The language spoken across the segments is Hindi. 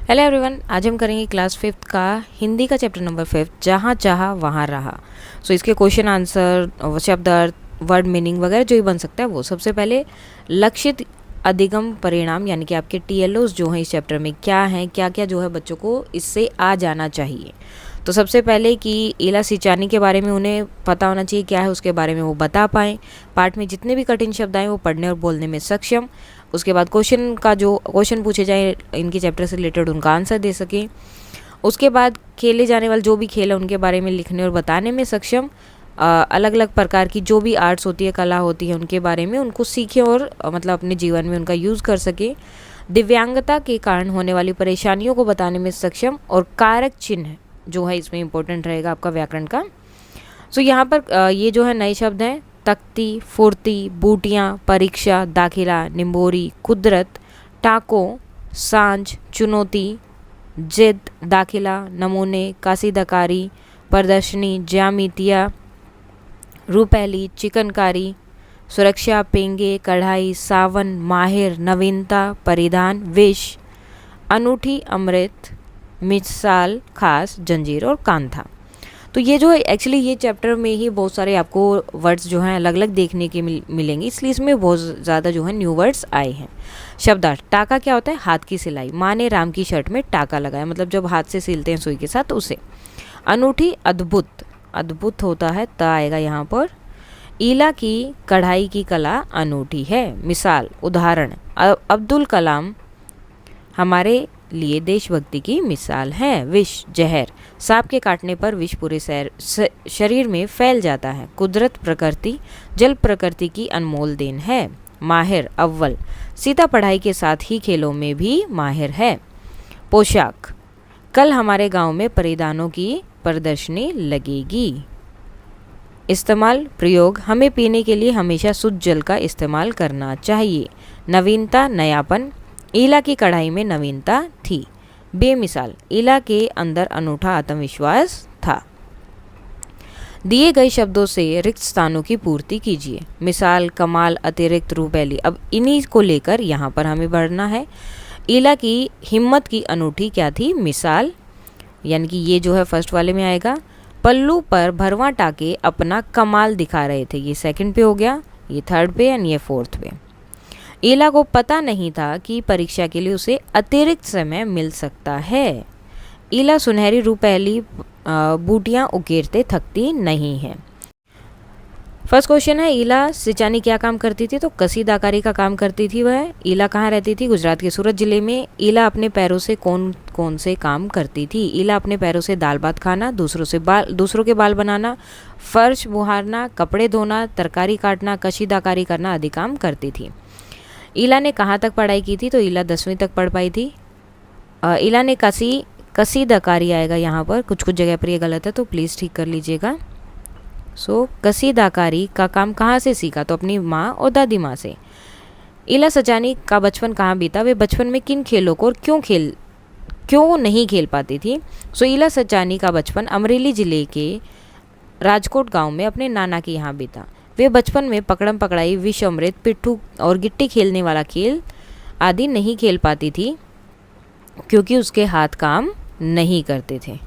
हेलो एवरीवन, आज हम करेंगे क्लास 5th का हिंदी का चैप्टर नंबर 5 जहाँ चाहा वहाँ रहा। इसके क्वेश्चन आंसर, शब्द अर्थ, वर्ड मीनिंग वगैरह जो भी बन सकता है वो। सबसे पहले लक्षित अधिगम परिणाम यानी कि आपके TLOs जो हैं इस चैप्टर में क्या हैं, क्या क्या जो है बच्चों को इससे आ जाना चाहिए। तो सबसे पहले कि इला सिंचानी के बारे में उन्हें पता होना चाहिए क्या है, उसके बारे में वो बता पाएँ। पाठ में जितने भी कठिन शब्द आए वो पढ़ने और बोलने में सक्षम। उसके बाद क्वेश्चन पूछे जाए इनके चैप्टर से रिलेटेड उनका आंसर दे सकें। उसके बाद खेले जाने वाले जो भी खेल है उनके बारे में लिखने और बताने में सक्षम। अलग अलग प्रकार की जो भी आर्ट्स होती है, कला होती है, उनके बारे में उनको सीखें और मतलब अपने जीवन में उनका यूज़ कर सकें। दिव्यांगता के कारण होने वाली परेशानियों को बताने में सक्षम। और कारक चिन्ह जो है इसमें इम्पोर्टेंट रहेगा आपका व्याकरण का। यहाँ पर ये जो है नए शब्द हैं: तख्ती, फुर्ती, बूटियाँ, परीक्षा, दाखिला, निम्बोरी, कुदरत, टाको, सांझ, चुनौती, जिद, दाखिला, नमूने, कासीदाकारी, प्रदर्शनी, ज्यामितिया, रूपैली, चिकनकारी, सुरक्षा, पेंगे, कढ़ाई, सावन, माहिर, नवीनता, परिधान, विष, अनूठी, अमृत, मिसाल, खास, जंजीर और कांथा। तो ये जो एक्चुअली ये चैप्टर में ही बहुत सारे आपको वर्ड्स जो हैं अलग अलग देखने के मिलेंगे, इसलिए इसमें बहुत ज़्यादा जो है न्यू वर्ड्स आए हैं। शब्दार्थ: टाका क्या होता है? हाथ की सिलाई। माँ ने राम की शर्ट में टाका लगाया, मतलब जब हाथ से सिलते हैं सुई के साथ उसे। अनूठी, अद्भुत, अद्भुत होता है त आएगा यहाँ पर। ईला की कढ़ाई की कला अनूठी है। मिसाल, उदाहरण: अब्दुल कलाम हमारे लिए देशभक्ति की मिसाल है। विष, जहर, सांप के काटने पर विष पूरे शरीर में फैल जाता है। कुदरत, प्रकृति, जल प्रकृति की अनमोल देन है। माहिर, अव्वल, सीता पढ़ाई के साथ ही खेलों में भी माहिर है। पोशाक: कल हमारे गांव में परिधानों की प्रदर्शनी लगेगी। इस्तेमाल, प्रयोग: हमें पीने के लिए हमेशा शुद्ध जल का इस्तेमाल करना चाहिए। नवीनता, नयापन, ईला की कढ़ाई में नवीनता थी। बेमिसाल, ईला के अंदर अनूठा आत्मविश्वास था। दिए गए शब्दों से रिक्त स्थानों की पूर्ति कीजिए। मिसाल, कमाल, अतिरिक्त, रूपैली। अब इन्हीं को लेकर यहाँ पर हमें बढ़ना है। ईला की हिम्मत की अनूठी क्या थी? मिसाल, यानी कि ये जो है फर्स्ट वाले में आएगा। पल्लू पर भरवा टाके अपना कमाल दिखा रहे थे, ये सेकंड पे हो गया, ये थर्ड पे एंड ये फोर्थ पे। ईला को पता नहीं था कि परीक्षा के लिए उसे अतिरिक्त समय मिल सकता है। ईला सुनहरी रूपैली बूटियां उकेरते थकती नहीं है। फर्स्ट क्वेश्चन है, ईला सिंचानी क्या काम करती थी? तो कसीदाकारी का काम करती थी वह। ईला कहाँ रहती थी? गुजरात के सूरत जिले में। ईला अपने पैरों से कौन कौन से काम करती थी? ईला अपने पैरों से दाल भात खाना, दूसरों के बाल बनाना, फर्श बुहारना, कपड़े धोना, तरकारी काटना, कसीदाकारी करना आदि काम करती थी। ईला ने कहाँ तक पढ़ाई की थी? तो ईला 10वीं तक पढ़ पाई थी। ईला ने कसीदाकारी आएगा यहाँ पर, कुछ जगह पर ये गलत है तो प्लीज़ ठीक कर लीजिएगा। कसीदाकारी का काम कहाँ से सीखा? तो अपनी माँ और दादी माँ से। ईला सचानी का बचपन कहाँ बीता? वे बचपन में किन खेलों को और क्यों नहीं खेल पाती थी? ईला सचानी का बचपन अमरेली जिले के राजकोट गांव में अपने नाना के यहाँ बीता। वे बचपन में पकड़म पकड़ाई, विष अमृत, पिट्ठू और गिट्टी खेलने वाला खेल आदि नहीं खेल पाती थी क्योंकि उसके हाथ काम नहीं करते थे।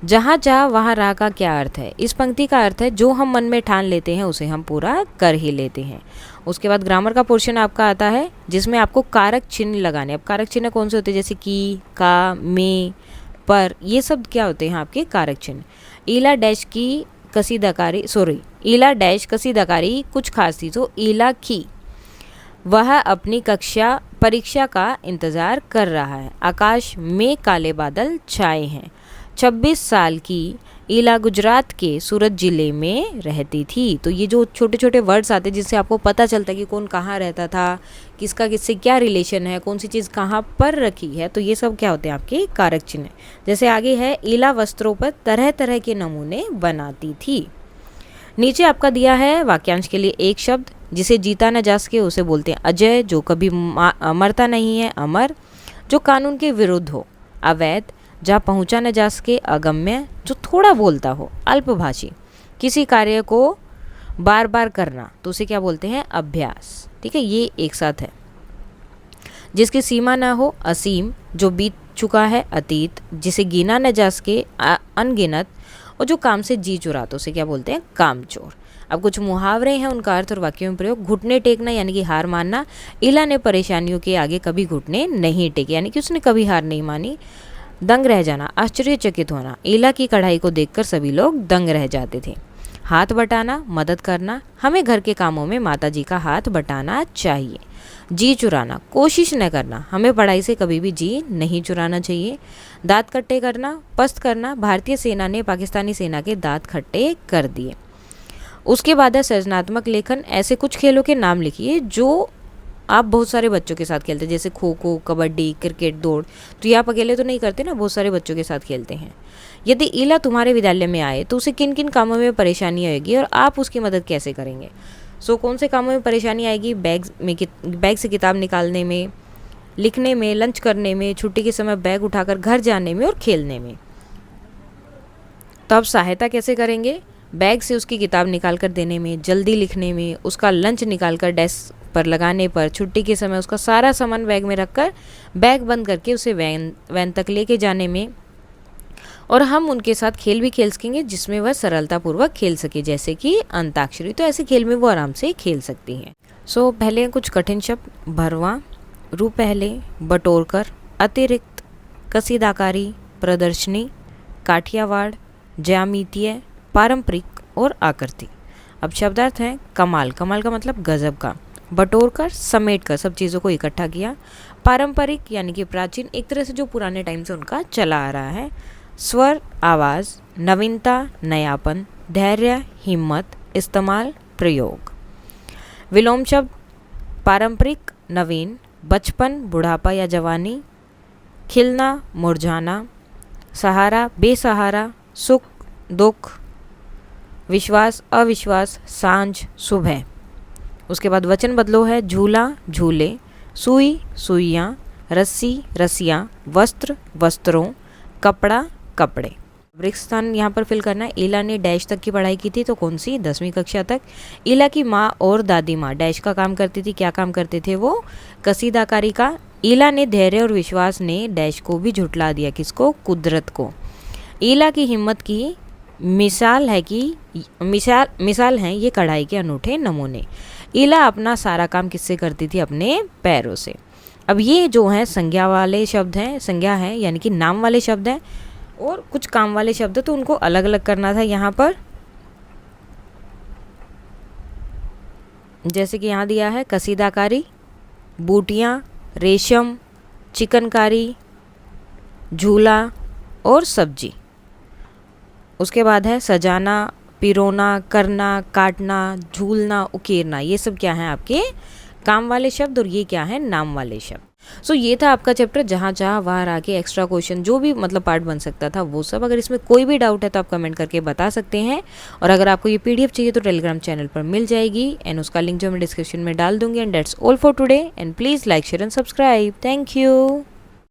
जहाँ चाह वहाँ राह का क्या अर्थ है? इस पंक्ति का अर्थ है जो हम मन में ठान लेते हैं उसे हम पूरा कर ही लेते हैं। उसके बाद ग्रामर का पोर्शन आपका आता है जिसमें आपको कारक चिन्ह लगाने। अब कारक चिन्ह कौन से होते हैं? जैसे की, का, में, पर, ये सब क्या होते हैं आपके कारक चिन्ह। ईला डैश की ईला डैश कसीदाकारी कुछ खास थी। तो ईला की वह अपनी परीक्षा का इंतज़ार कर रहा है। आकाश में काले बादल छाए हैं। 26 साल की ईला गुजरात के सूरत जिले में रहती थी। तो ये जो छोटे छोटे वर्ड्स आते हैं जिससे आपको पता चलता है कि कौन कहाँ रहता था, किसका किससे क्या रिलेशन है, कौन सी चीज़ कहाँ पर रखी है, तो ये सब क्या होते हैं आपके कारक चिन्ह। जैसे आगे है, ईला वस्त्रों पर तरह तरह के नमूने बनाती थी। नीचे आपका दिया है वाक्यांश के लिए एक शब्द। जिसे जीता न जा सके उसे बोलते हैं अजय। जो कभी मरता नहीं है, अमर। जो कानून के विरुद्ध हो, अवैध। जहाँ पहुँचा न जा सके, अगम्य। जो थोड़ा बोलता हो, अल्पभाषी। किसी कार्य को बार बार करना तो उसे क्या बोलते हैं? अभ्यास। ठीक है, ये एक साथ है। जिसकी सीमा ना हो असीम, जो बीत चुका है अतीत, जिसे गिना न जा सके अनगिनत, और जो काम से जी चुरा तो उसे क्या बोलते हैं, कामचोर। अब कुछ मुहावरे हैं, उनका अर्थ और वाक्यों में प्रयोग। घुटने टेकना यानी कि हार मानना। इला ने परेशानियों के आगे कभी घुटने नहीं टेके, यानी कि उसने कभी हार नहीं मानी। दंग रह जाना, आश्चर्यचकित होना। इला की कढ़ाई को देखकर सभी लोग दंग रह जाते थे। हाथ बटाना, मदद करना। हमें घर के कामों में माताजी का हाथ बटाना चाहिए। जी चुराना, कोशिश न करना। हमें पढ़ाई से कभी भी जी नहीं चुराना चाहिए। दांत खट्टे करना, पस्त करना। भारतीय सेना ने पाकिस्तानी सेना के दांत खट्टे कर दिए। उसके बाद है सृजनात्मक लेखन। ऐसे कुछ खेलों के नाम लिखिए जो आप बहुत सारे बच्चों के साथ खेलते हैं, जैसे खो खो, कबड्डी, क्रिकेट, दौड़। तो ये आप अकेले तो नहीं करते ना, बहुत सारे बच्चों के साथ खेलते हैं। यदि इला तुम्हारे विद्यालय में आए तो उसे किन किन कामों में परेशानी आएगी और आप उसकी मदद कैसे करेंगे। कौन से कामों में परेशानी आएगी, बैग से किताब निकालने में, लिखने में, लंच करने में, छुट्टी के समय बैग उठाकर घर जाने में और खेलने में। तो आप सहायता कैसे करेंगे, बैग से उसकी किताब निकाल कर देने में, जल्दी लिखने में, उसका लंच निकाल कर डेस्क पर लगाने पर, छुट्टी के समय उसका सारा सामान बैग में रखकर बैग बंद करके उसे वैन तक लेके जाने में। और हम उनके साथ खेल भी खेल सकेंगे जिसमें वह सरलतापूर्वक खेल सके, जैसे कि अंताक्षरी। तो ऐसे खेल में वो आराम से खेल सकती हैं। पहले कुछ कठिन शब्द। भरवा, रू पहले, बटोरकर, अतिरिक्त, कसीदाकारी, प्रदर्शनी, काठियावाड़, ज्यामितीय, पारंपरिक और आकृति। अब शब्दार्थ हैं कमाल। कमाल का मतलब गजब का। बटोरकर, समेट कर, सब चीज़ों को इकट्ठा किया। पारंपरिक यानी कि प्राचीन, एक तरह से जो पुराने टाइम से उनका चला आ रहा है। स्वर, आवाज़, नवीनता, नयापन, धैर्य, हिम्मत, इस्तेमाल, प्रयोग। विलोम शब्द। पारंपरिक, नवीन, बचपन, बुढ़ापा या जवानी, खिलना, मुरझाना, सहारा, बेसहारा, सुख, दुख, विश्वास, अविश्वास, सांझ, सुबह। उसके बाद वचन बदलो है झूला, झूले, सुई, सुइयाँ, रस्सी, रस्सियाँ, वस्त्र, वस्त्रों, कपड़ा, कपड़े। स्थान यहाँ पर फिल करना है। इला ने डैश तक की पढ़ाई की थी, तो कौन सी, 10वीं कक्षा तक। इला की माँ और दादी माँ डैश का काम करती थी, क्या काम करते थे वो, कसीदाकारी का। इला ने धैर्य और विश्वास ने डैश को भी झुटला दिया, किसको, कुदरत को। इला की हिम्मत की मिसाल हैं ये कढ़ाई के अनूठे नमूने। इला अपना सारा काम किससे करती थी, अपने पैरों से। अब ये जो है संज्ञा वाले शब्द हैं, संज्ञा है यानी कि नाम वाले शब्द हैं, और कुछ काम वाले शब्द तो उनको अलग अलग करना था यहाँ पर। जैसे कि यहाँ दिया है कसीदाकारी, बूटियाँ, रेशम, चिकनकारी, झूला और सब्जी। उसके बाद है सजाना, पिरोना, करना, काटना, झूलना, उकेरना। ये सब क्या हैं, आपके काम वाले शब्द, और ये क्या है, नाम वाले शब्द। ये था आपका चैप्टर जहाँ जहाँ वहाँ आके एक्स्ट्रा क्वेश्चन जो भी मतलब पार्ट बन सकता था वो सब। अगर इसमें कोई भी डाउट है तो आप कमेंट करके बता सकते हैं। और अगर आपको ये PDF चाहिए तो टेलीग्राम चैनल पर मिल जाएगी, एंड उसका लिंक जो मैं डिस्क्रिप्शन में डाल दूंगी। And that's all for today, and please like, share and subscribe. Thank you.